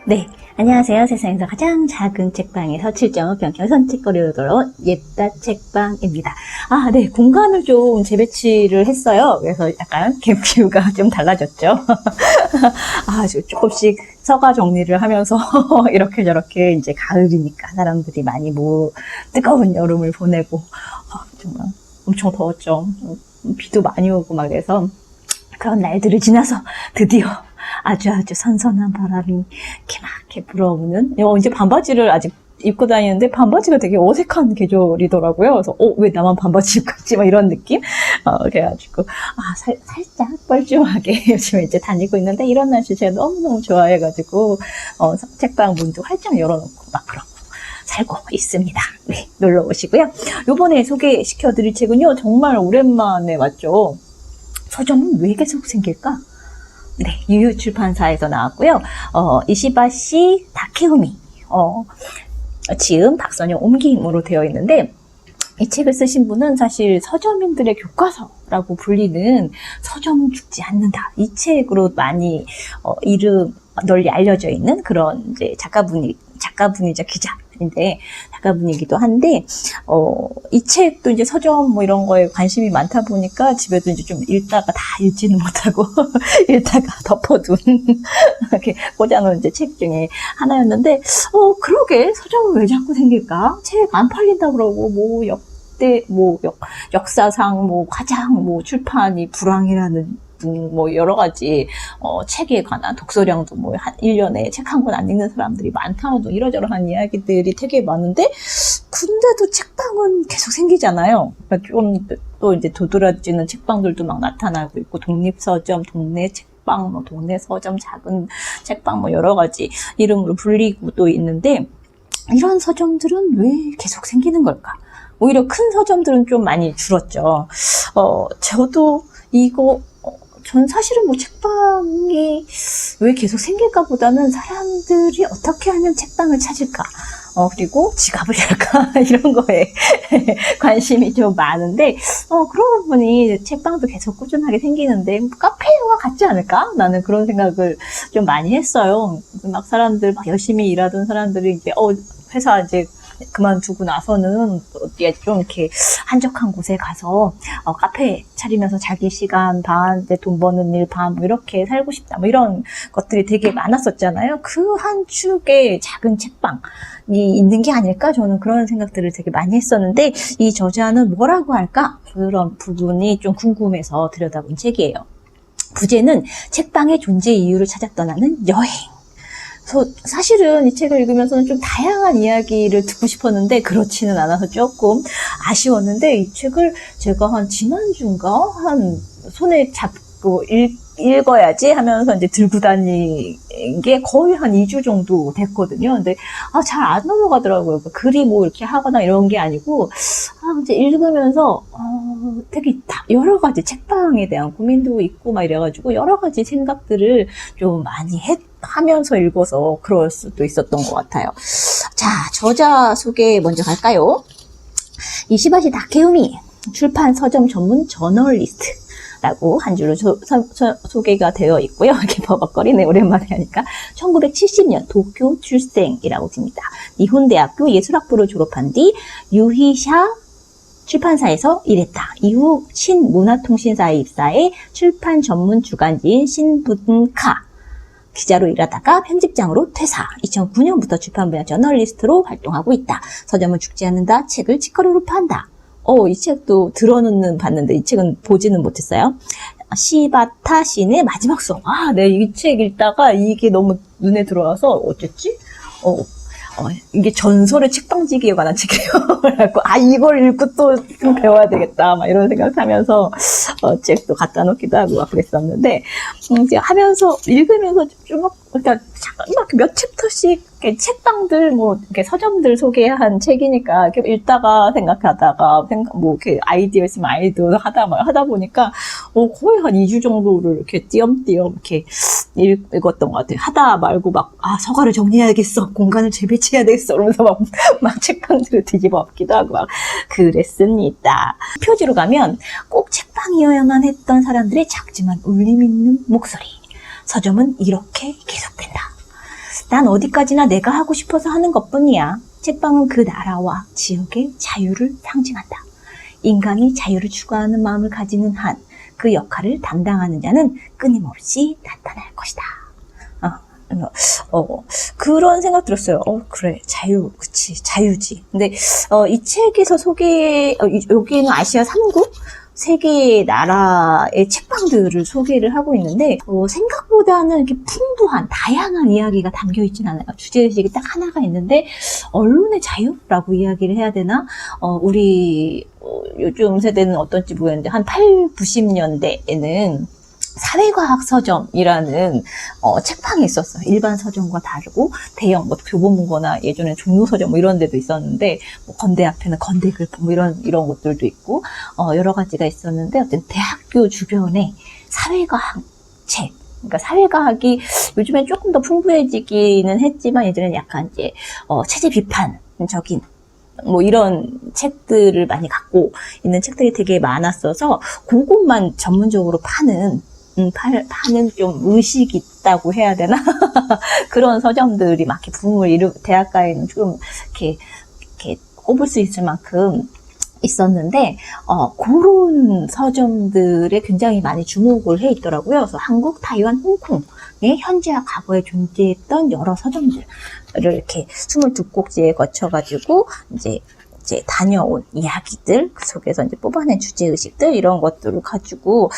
네, 안녕하세요. 세상에서 가장 작은 책방에서 7.5평형 선택거리로 돌아온 예따 책방입니다. 아, 네, 공간을 좀 재배치를 했어요. 그래서 약간 캠뷰가 좀 달라졌죠. 아, 조금씩 서가 정리를 하면서 이렇게 저렇게 이제 가을이니까 사람들이 많이 뜨거운 여름을 보내고 정말 엄청 더웠죠. 비도 많이 오고 막 그래서 그런 날들을 지나서 드디어 아주 선선한 바람이 이렇게 불어오는, 이제 반바지를 아직 입고 다니는데 반바지가 되게 어색한 계절이더라고요. 그래서 왜 나만 반바지 입고 있지? 막 이런 느낌? 그래가지고 살짝 뻘쭘하게 요즘 이제 다니고 있는데, 이런 날씨 제가 너무너무 좋아해가지고 책방 문도 활짝 열어놓고 막 그러고 살고 있습니다. 네, 놀러 오시고요. 요번에 소개시켜드릴 책은요, 정말 오랜만에 왔죠. 서점은 왜 계속 생길까? 네, 유유 출판사에서 나왔고요. 이시바시 다케우미 지음 박선영 옮김으로 되어 있는데, 이 책을 쓰신 분은 사실 서점인들의 교과서라고 불리는 서점은 죽지 않는다, 이 책으로 많이 널리 알려져 있는 그런 이제 작가분이자 기자인데, 작가분이기도 한데, 이 책도 이제 서점 뭐 이런 거에 관심이 많다 보니까 집에도 이제 좀 읽다가 다 읽지는 못하고 읽다가 덮어둔 이렇게 꽂아놓은 이제 책 중에 하나였는데, 그러게 서점은 왜 자꾸 생길까? 책 안 팔린다 그러고 역사상 가장 출판이 불황이라는 여러 가지 책에 관한 독서량도 한 1년에 책 한 권 안 읽는 사람들이 많다도 이러저러한 이야기들이 되게 많은데, 근데도 책방은 계속 생기잖아요. 그러니까 좀 또 이제 도드라지는 책방들도 막 나타나고 있고, 독립서점, 동네 책방, 동네 서점, 작은 책방 여러 가지 이름으로 불리고 또 있는데, 이런 서점들은 왜 계속 생기는 걸까? 오히려 큰 서점들은 좀 많이 줄었죠. 저도 전 사실은 책방이 왜 계속 생길까 보다는 사람들이 어떻게 하면 책방을 찾을까, 그리고 지갑을 열까, 이런 거에 관심이 좀 많은데, 그러다 보니 책방도 계속 꾸준하게 생기는데, 카페와 같지 않을까? 나는 그런 생각을 좀 많이 했어요. 막 사람들, 열심히 일하던 사람들이 이제, 회사 이제 그만두고 나서는 어디에 좀 이렇게 한적한 곳에 가서 카페 차리면서 자기 시간 반, 이제 돈 버는 일 반, 이렇게 살고 싶다, 이런 것들이 되게 많았었잖아요. 그 한 축에 작은 책방이 있는 게 아닐까, 저는 그런 생각들을 되게 많이 했었는데, 이 저자는 뭐라고 할까, 그런 부분이 좀 궁금해서 들여다본 책이에요. 부제는 책방의 존재 이유를 찾아 떠나는 여행. 사실은 이 책을 읽으면서는 좀 다양한 이야기를 듣고 싶었는데 그렇지는 않아서 조금 아쉬웠는데, 이 책을 제가 지난주인가 손에 잡고 읽어야지 하면서 이제 들고 다닌 게 거의 한 2주 정도 됐거든요. 근데 잘 안 넘어가더라고요. 글이 이렇게 하거나 이런 게 아니고, 이제 읽으면서 되게 여러 가지 책방에 대한 고민도 있고 이래가지고 여러 가지 생각들을 좀 많이 하면서 읽어서 그럴 수도 있었던 것 같아요. 자, 저자 소개 먼저 갈까요? 이시바시 다케우미, 출판 서점 전문 저널리스트라고 한 줄로 소개가 되어 있고요. 이렇게 버벅거리네, 오랜만에 하니까. 1970년 도쿄 출생이라고 듭니다. 니혼대학교 예술학부를 졸업한 뒤 유희샤 출판사에서 일했다. 이후 신문화통신사에 입사해 출판 전문 주간지인 신분카 기자로 일하다가 편집장으로 퇴사. 2009년부터 출판 분야 저널리스트로 활동하고 있다. 서점은 죽지 않는다. 책을 직거래로 판다. 이 책도 들어는 봤는데 이 책은 보지는 못했어요. 시바타 시인의 마지막 수업. 네, 이 책 읽다가 이게 너무 눈에 들어와서 어쨌지? 이게 전설의 책방지기에 관한 책이에요. 그래갖고, 이걸 읽고 또 좀 배워야 되겠다, 이런 생각하면서, 책도 갖다 놓기도 하고 그랬었는데, 이제 읽으면서 그러니까, 몇 챕터씩, 책방들, 이렇게 서점들 소개한 책이니까, 이렇게 읽다가 생각하다가, 이렇게 아이디어 있으면 아이디어 하다 보니까, 거의 한 2주 정도를 이렇게 띄엄띄엄 이렇게 읽었던 것 같아요. 하다 말고 서가를 정리해야겠어. 공간을 재배치해야 되겠어. 이러면서 막 책방들을 뒤집어 엎기도 하고 그랬습니다. 표지로 가면 꼭 책방이어야만 했던 사람들의 작지만 울림 있는 목소리. 서점은 이렇게 계속된다. 난 어디까지나 내가 하고 싶어서 하는 것뿐이야. 책방은 그 나라와 지역의 자유를 상징한다. 인간이 자유를 추구하는 마음을 가지는 한 그 역할을 담당하는 자는 끊임없이 나타날 것이다. 그런 생각 들었어요. 그래, 자유, 그치, 자유지. 근데, 이 책에서 여기는 아시아 3국? 세 개의 나라의 책방들을 소개를 하고 있는데, 생각보다는 이렇게 풍부한, 다양한 이야기가 담겨 있진 않아요. 주제의식이 딱 하나가 있는데, 언론의 자유라고 이야기를 해야 되나? 우리, 요즘 세대는 어떤지 모르겠는데, 한 8, 90년대에는 사회과학 서점이라는 책방이 있었어요. 일반 서점과 다르고 대형 교보문고나 예전에 종로서점 이런 데도 있었는데 건대 앞에는 건대글보 이런 것들도 있고 여러 가지가 있었는데 어떤 대학교 주변에 사회과학 책 그러니까 사회과학이 요즘엔 조금 더 풍부해지기는 했지만 예전에는 약간 이제 체제 비판적인 이런 책들을 많이 갖고 있는 책들이 되게 많았어서 그것만 전문적으로 파는 좀 의식이 있다고 해야 되나? 그런 서점들이 막 이렇게 붐을 대학가에는 좀 이렇게 꼽을 수 있을 만큼 있었는데, 그런 서점들에 굉장히 많이 주목을 해 있더라고요. 그래서 한국, 타이완, 홍콩의 현재와 과거에 존재했던 여러 서점들을 이렇게 22곡지에 거쳐가지고, 이제 다녀온 이야기들, 그 속에서 이제 뽑아낸 주제의식들, 이런 것들을 가지고,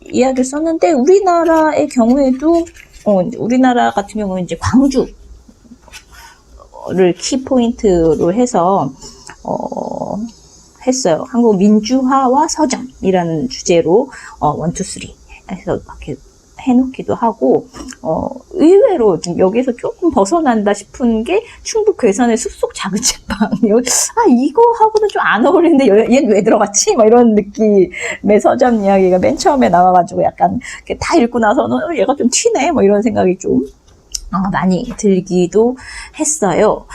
이야기를 썼는데, 우리나라의 경우에도, 우리나라 같은 경우는 이제 광주를 키포인트로 해서, 했어요. 한국 민주화와 서점이라는 주제로, 1, 2, 3 해서 이렇게 해놓기도 하고, 의외로 여기서 조금 벗어난다 싶은 게 충북 괴산의 숲속 작은 책방. 이거하고는 좀 안 어울리는데 얘는 왜 들어갔지? 이런 느낌의 서점 이야기가 맨 처음에 나와가지고 약간 다 읽고 나서는 얘가 좀 튀네? 이런 생각이 좀 많이 들기도 했어요.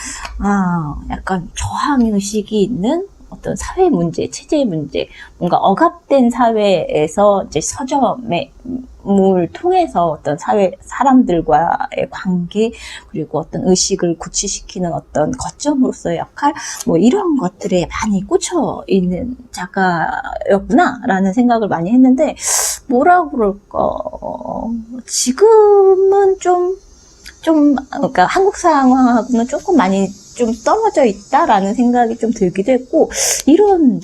약간 저항의식이 있는 어떤 사회 문제, 체제 문제, 뭔가 억압된 사회에서 이제 서점을 통해서 어떤 사람들과의 관계, 그리고 어떤 의식을 구취시키는 어떤 거점으로서의 역할, 이런 것들에 많이 꽂혀 있는 작가였구나라는 생각을 많이 했는데, 뭐라 그럴까, 지금은 그러니까 한국 상황하고는 조금 많이 좀 떨어져 있다라는 생각이 좀 들기도 했고, 이런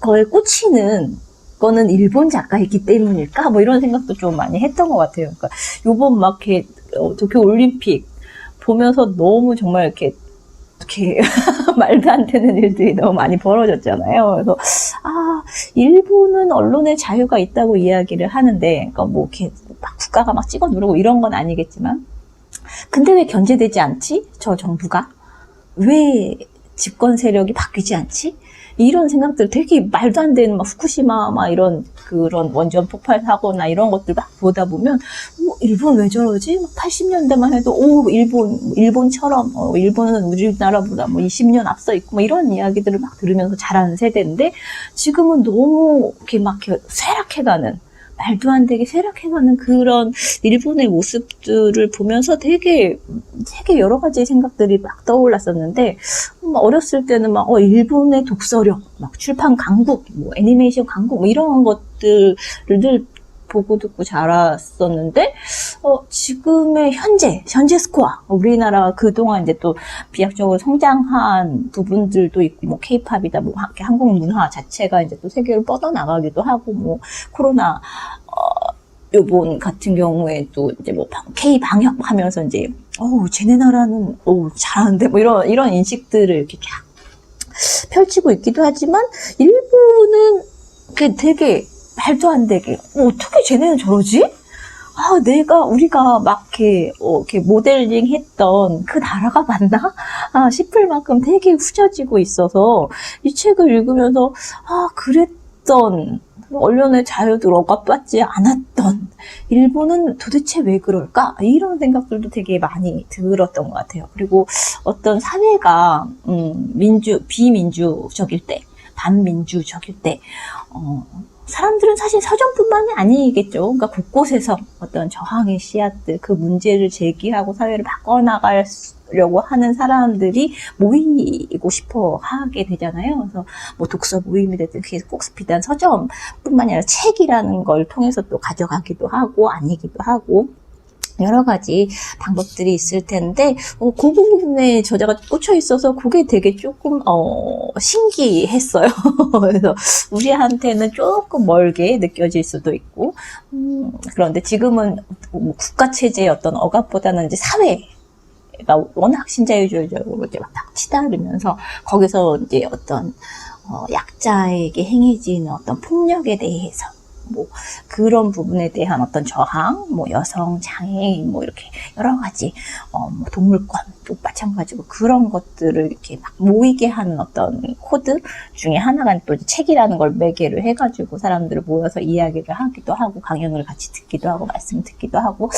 거에 꽂히는 거는 일본 작가이기 때문일까? 이런 생각도 좀 많이 했던 것 같아요. 그러니까 요번 막 도쿄 올림픽 보면서 너무 정말 이렇게 말도 안 되는 일들이 너무 많이 벌어졌잖아요. 그래서 일본은 언론의 자유가 있다고 이야기를 하는데, 그러니까 이렇게 막 국가가 막 찍어 누르고 이런 건 아니겠지만, 근데 왜 견제되지 않지? 저 정부가? 왜 집권 세력이 바뀌지 않지? 이런 생각들 되게 말도 안 되는 후쿠시마 그런 원전 폭발 사고나 이런 것들 막 보다 보면 일본 왜 저러지? 80년대만 해도 일본처럼 일본은 우리나라보다 20년 앞서 있고 이런 이야기들을 막 들으면서 자라는 세대인데 지금은 너무 이렇게 쇠락해가는 말도 안 되게 쇠락해가는 그런 일본의 모습들을 보면서 되게 여러 가지 생각들이 막 떠올랐었는데, 어렸을 때는 일본의 독서력, 출판 강국, 애니메이션 강국, 이런 것들을 늘 보고 듣고 자랐었는데, 지금의 현재 스코어, 우리나라가 그동안 이제 또 비약적으로 성장한 부분들도 있고, 케이팝이다, 한국 문화 자체가 이제 또 세계로 뻗어나가기도 하고, 코로나, 요번 같은 경우에도 이제 K 방역 하면서 이제, 쟤네 나라는, 잘하는데, 이런 인식들을 이렇게 쫙 펼치고 있기도 하지만, 일본은 되게 말도 안 되게, 어떻게 쟤네는 저러지? 우리가 막 이렇게 모델링 했던 그 나라가 맞나? 싶을 만큼 되게 후져지고 있어서, 이 책을 읽으면서, 그랬던, 언론의 자유도 억압받지 않았던 일본은 도대체 왜 그럴까? 이런 생각들도 되게 많이 들었던 것 같아요. 그리고 어떤 사회가 비민주적일 때, 반민주적일 때 사람들은 사실 서점뿐만이 아니겠죠. 그러니까 곳곳에서 어떤 저항의 씨앗들, 그 문제를 제기하고 사회를 바꿔나가려고 하는 사람들이 모이고 싶어 하게 되잖아요. 그래서 뭐 독서 모임이 됐든 꼭 비단 서점뿐만 아니라 책이라는 걸 통해서 또 가져가기도 하고 아니기도 하고 여러 가지 방법들이 있을 텐데 그 부분에 저자가 꽂혀 있어서 그게 되게 조금 신기했어요. 그래서 우리한테는 조금 멀게 느껴질 수도 있고 그런데 지금은 국가체제의 어떤 억압보다는 이제 사회가 워낙 신자유주의적으로 이제 막 치달으면서 거기서 이제 어떤 약자에게 행해지는 어떤 폭력에 대해서 뭐 그런 부분에 대한 어떤 저항, 뭐 여성, 장애인, 뭐 이렇게 여러 가지 뭐 동물권도 마찬가지고 그런 것들을 이렇게 막 모이게 하는 어떤 코드 중에 하나가 또 책이라는 걸 매개로 해가지고 사람들을 모여서 이야기를 하기도 하고 강연을 같이 듣기도 하고 말씀 듣기도 하고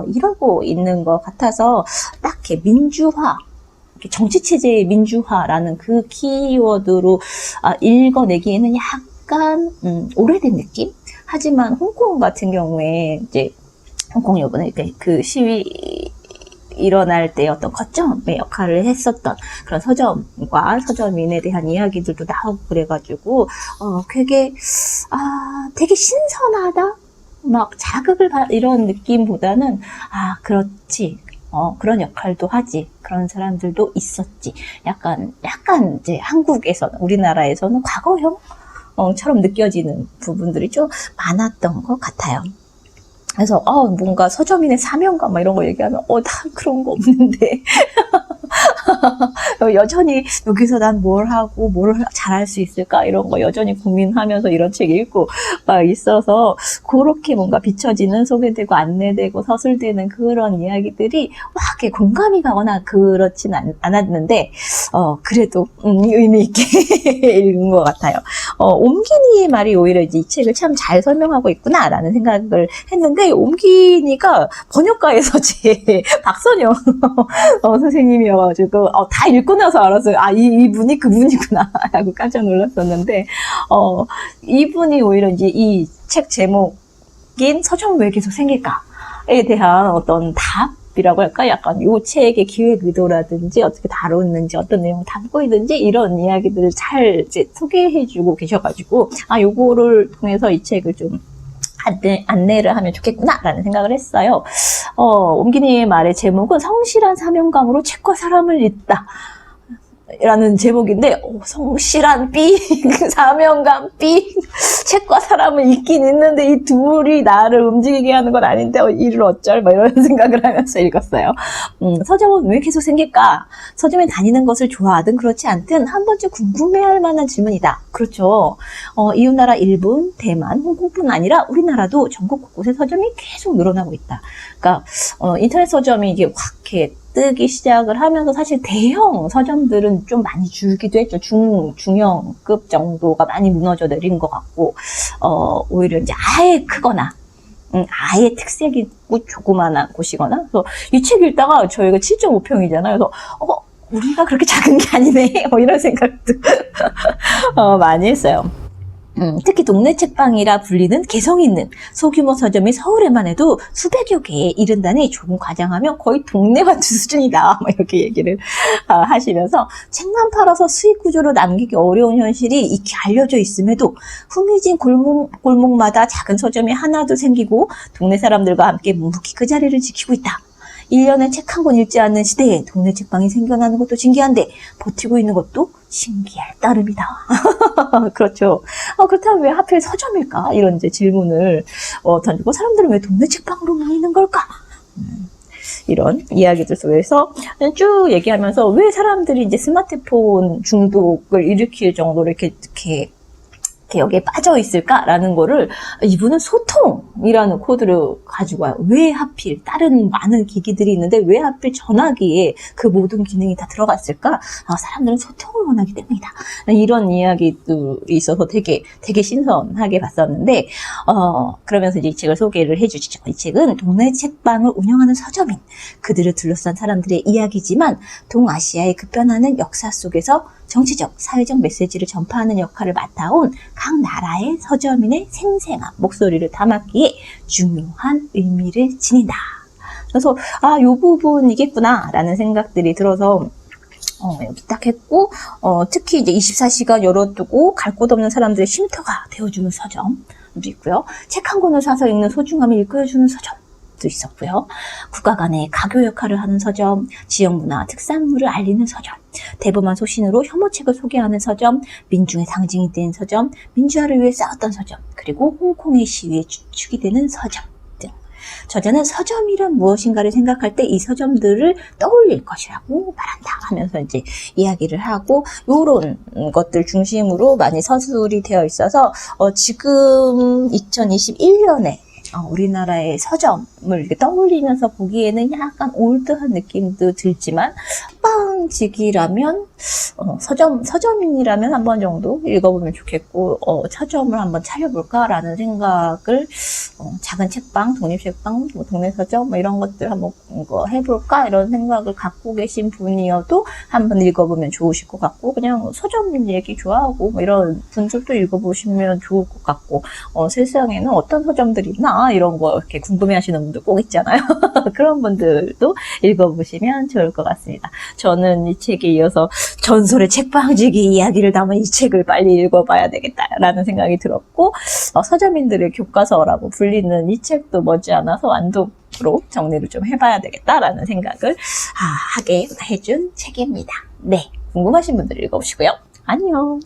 이러고 있는 것 같아서 딱 이렇게 민주화. 정치체제의 민주화라는 그 키워드로 읽어내기에는 약간 오래된 느낌? 하지만 홍콩 같은 경우에 이제 홍콩 요번에 그 시위 일어날 때 어떤 거점의 역할을 했었던 그런 서점과 서점인에 대한 이야기들도 나오고 그래가지고 되게 되게 신선하다 막 자극을 이런 느낌보다는 그렇지 그런 역할도 하지. 그런 사람들도 있었지. 약간 이제 한국에서는, 우리나라에서는 과거형? 처럼 느껴지는 부분들이 좀 많았던 것 같아요. 그래서, 뭔가 서점인의 사명감, 이런 거 얘기하면, 나 그런 거 없는데. 여전히 여기서 난 뭘 하고 뭘 잘할 수 있을까 이런 거 여전히 고민하면서 이런 책 읽고 막 있어서 그렇게 뭔가 비춰지는 소개되고 안내되고 서술되는 그런 이야기들이 막 이렇게 공감이 가거나 그렇진 않았는데 그래도 의미 있게 읽은 것 같아요. 옴기니의 말이 오히려 이제 이 책을 참 잘 설명하고 있구나라는 생각을 했는데 옴기니가 번역가에서 제 박선영 선생님이어가지고 다 읽고 나서 알았어요. 이분이 그분이구나 라고 깜짝 놀랐었는데 이분이 오히려 이제 이 책 제목인 서점 왜 계속 생길까에 대한 어떤 답이라고 할까? 약간 요 책의 기획 의도라든지 어떻게 다뤘는지 어떤 내용을 담고 있는지 이런 이야기들을 잘 이제 소개해주고 계셔가지고 요거를 통해서 이 책을 좀 안내를 하면 좋겠구나라는 생각을 했어요. 옴기니의 말의 제목은 성실한 사명감으로 책과 사람을 잇다. 라는 제목인데 성실한 B 사명감 B 책과 사람을 있긴 있는데 이 둘이 나를 움직이게 하는 건 아닌데 이를 어쩔 이런 생각을 하면서 읽었어요. 서점은 왜 계속 생길까? 서점에 다니는 것을 좋아하든 그렇지 않든 한 번쯤 궁금해할 만한 질문이다. 그렇죠. 이웃나라 일본, 대만, 홍콩뿐 아니라 우리나라도 전국 곳곳에 서점이 계속 늘어나고 있다. 그러니까 인터넷 서점이 이게 확 이렇게 뜨기 시작을 하면서 사실 대형 서점들은 좀 많이 줄기도 했죠. 중형급 정도가 많이 무너져 내린 것 같고, 오히려 이제 아예 크거나, 아예 특색 있고 조그만한 곳이거나, 그래서 이 책 읽다가 저희가 7.5평이잖아요. 그래서, 우리가 그렇게 작은 게 아니네. 이런 생각도, 많이 했어요. 특히 동네 책방이라 불리는 개성 있는 소규모 서점이 서울에만 해도 수백여 개에 이른다니 조금 과장하면 거의 동네마트 수준이다. 이렇게 얘기를 하시면서 책만 팔아서 수익 구조로 남기기 어려운 현실이 익히 알려져 있음에도 후미진 골목마다 작은 서점이 하나도 생기고 동네 사람들과 함께 묵묵히 그 자리를 지키고 있다. 1년에 책 한 권 읽지 않는 시대에 동네 책방이 생겨나는 것도 신기한데 버티고 있는 것도 신기할 따름이다. 그렇죠. 그렇다면 왜 하필 서점일까? 이런 이제 질문을 던지고 사람들은 왜 동네 책방으로 모이는 걸까? 이런 이야기들 속에서 쭉 얘기하면서 왜 사람들이 이제 스마트폰 중독을 일으킬 정도로 이렇게 여기에 빠져 있을까라는 거를 이분은 소통이라는 코드를 가지고 와요. 왜 하필 다른 많은 기기들이 있는데 왜 하필 전화기에 그 모든 기능이 다 들어갔을까? 사람들은 소통을 원하기 때문이다. 이런 이야기들이 있어서 되게 신선하게 봤었는데 그러면서 이제 이 책을 소개를 해주시죠. 이 책은 동네 책방을 운영하는 서점인 그들을 둘러싼 사람들의 이야기지만 동아시아의 급변하는 역사 속에서 정치적, 사회적 메시지를 전파하는 역할을 맡아온 각 나라의 서점인의 생생한 목소리를 담았기에 중요한 의미를 지닌다. 그래서 요 부분이겠구나 라는 생각들이 들어서 여기 딱 했고, 특히 이제 24시간 열어두고 갈 곳 없는 사람들의 쉼터가 되어주는 서점도 있고요. 책 한 권을 사서 읽는 소중함을 일깨워주는 서점도 있었고요. 국가 간의 가교 역할을 하는 서점, 지역 문화, 특산물을 알리는 서점, 대범한 소신으로 혐오책을 소개하는 서점, 민중의 상징이 된 서점, 민주화를 위해 싸웠던 서점, 그리고 홍콩의 시위에 주축이 되는 서점. 저자는 서점이란 무엇인가를 생각할 때 이 서점들을 떠올릴 것이라고 말한다 하면서 이제 이야기를 하고, 요런 것들 중심으로 많이 서술이 되어 있어서 지금 2021년에 우리나라의 서점을 이렇게 떠올리면서 보기에는 약간 올드한 느낌도 들지만, 한방지기라면 서점인이라면 한 번 정도 읽어보면 좋겠고, 서점을 한번 차려볼까라는 생각을, 작은 책방, 독립책방, 뭐 동네 서점 뭐 이런 것들 한번 해볼까 이런 생각을 갖고 계신 분이어도 한번 읽어보면 좋으실 것 같고, 그냥 서점 얘기 좋아하고 뭐 이런 분들도 읽어보시면 좋을 것 같고, 세상에는 어떤 서점들이 있나 이런 거 이렇게 궁금해하시는 분들 꼭 있잖아요. 그런 분들도 읽어보시면 좋을 것 같습니다. 저는 이 책에 이어서 전설의 책방지기 이야기를 담은 이 책을 빨리 읽어봐야 되겠다라는 생각이 들었고, 서점인들의 교과서라고 불리는 이 책도 머지않아서 완독으로 정리를 좀 해봐야 되겠다라는 생각을 하게 해준 책입니다. 네, 궁금하신 분들 읽어보시고요. 안녕.